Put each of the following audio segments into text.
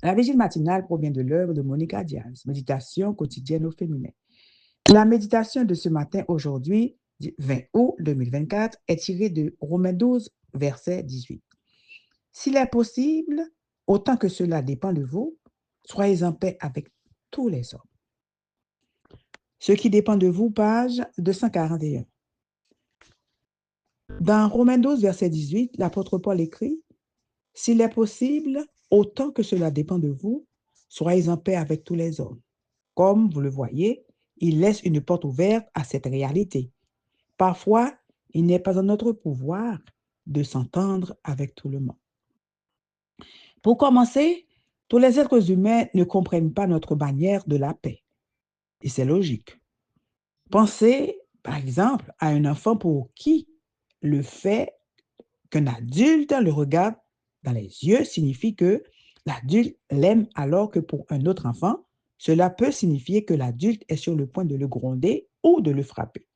La vigile matinale provient de l'œuvre de Monica Diaz, Méditation quotidienne au féminin. La méditation de ce matin, aujourd'hui, 20 août 2024, est tirée de Romains 12, verset 18. S'il est possible, autant que cela dépend de vous, soyez en paix avec tous les hommes. Ce qui dépend de vous, page 241. Dans Romains 12, verset 18, l'apôtre Paul écrit, « S'il est possible, autant que cela dépend de vous, soyez en paix avec tous les hommes. » Comme vous le voyez, il laisse une porte ouverte à cette réalité. Parfois, il n'est pas en notre pouvoir de s'entendre avec tout le monde. Pour commencer, tous les êtres humains ne comprennent pas notre manière de la paix. Et c'est logique. Pensez, par exemple, à un enfant pour qui le fait qu'un adulte le regarde dans les yeux signifie que l'adulte l'aime, alors que pour un autre enfant, cela peut signifier que l'adulte est sur le point de le gronder ou de le frapper.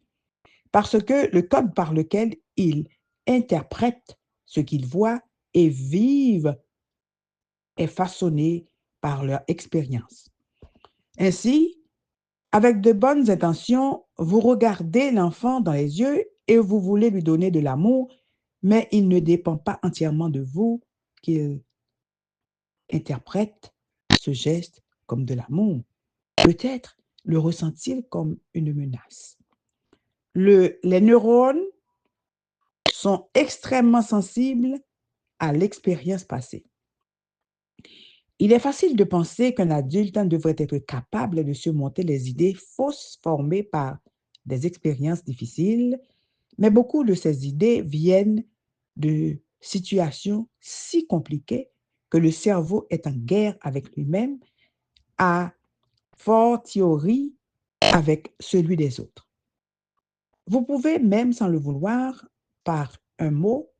Parce que le code par lequel ils interprètent ce qu'ils voient et vivent est façonné par leur expérience. Ainsi, avec de bonnes intentions, vous regardez l'enfant dans les yeux et vous voulez lui donner de l'amour, mais il ne dépend pas entièrement de vous qu'il interprète ce geste comme de l'amour. Peut-être le ressent-il comme une menace. Les neurones sont extrêmement sensibles à l'expérience passée. Il est facile de penser qu'un adulte devrait être capable de surmonter les idées fausses formées par des expériences difficiles, mais beaucoup de ces idées viennent de situations si compliquées que le cerveau est en guerre avec lui-même, à fortiori avec celui des autres. Vous pouvez même, sans le vouloir, par un mot,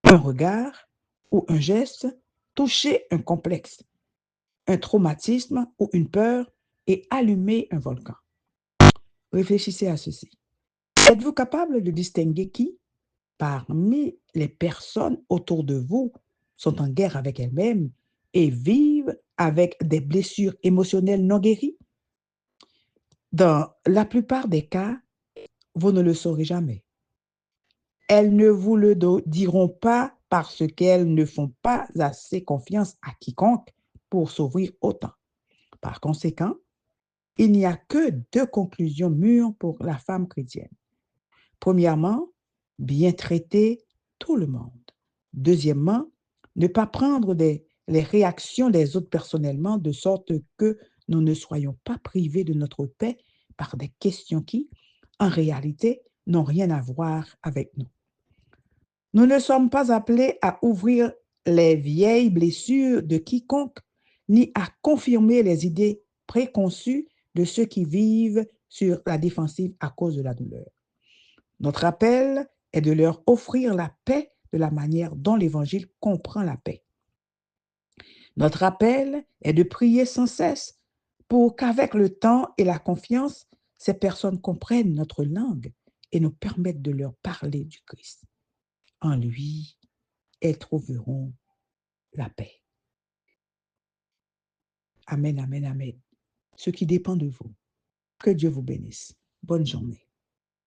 un regard ou un geste, toucher un complexe, un traumatisme ou une peur et allumer un volcan. Réfléchissez à ceci. Êtes-vous capable de distinguer qui, parmi les personnes autour de vous, sont en guerre avec elles-mêmes et vivent avec des blessures émotionnelles non guéries? Dans la plupart des cas, vous ne le saurez jamais. Elles ne vous le diront pas parce qu'elles ne font pas assez confiance à quiconque pour s'ouvrir autant. Par conséquent, il n'y a que deux conclusions mûres pour la femme chrétienne. Premièrement, bien traiter tout le monde. Deuxièmement, ne pas prendre les réactions des autres personnellement, de sorte que nous ne soyons pas privés de notre paix par des questions qui, en réalité, n'ont rien à voir avec nous. Nous ne sommes pas appelés à ouvrir les vieilles blessures de quiconque, ni à confirmer les idées préconçues de ceux qui vivent sur la défensive à cause de la douleur. Notre appel est de leur offrir la paix de la manière dont l'Évangile comprend la paix. Notre appel est de prier sans cesse pour qu'avec le temps et la confiance, ces personnes comprennent notre langue et nous permettent de leur parler du Christ. En lui, elles trouveront la paix. Amen, amen, amen. Ce qui dépend de vous. Que Dieu vous bénisse. Bonne journée.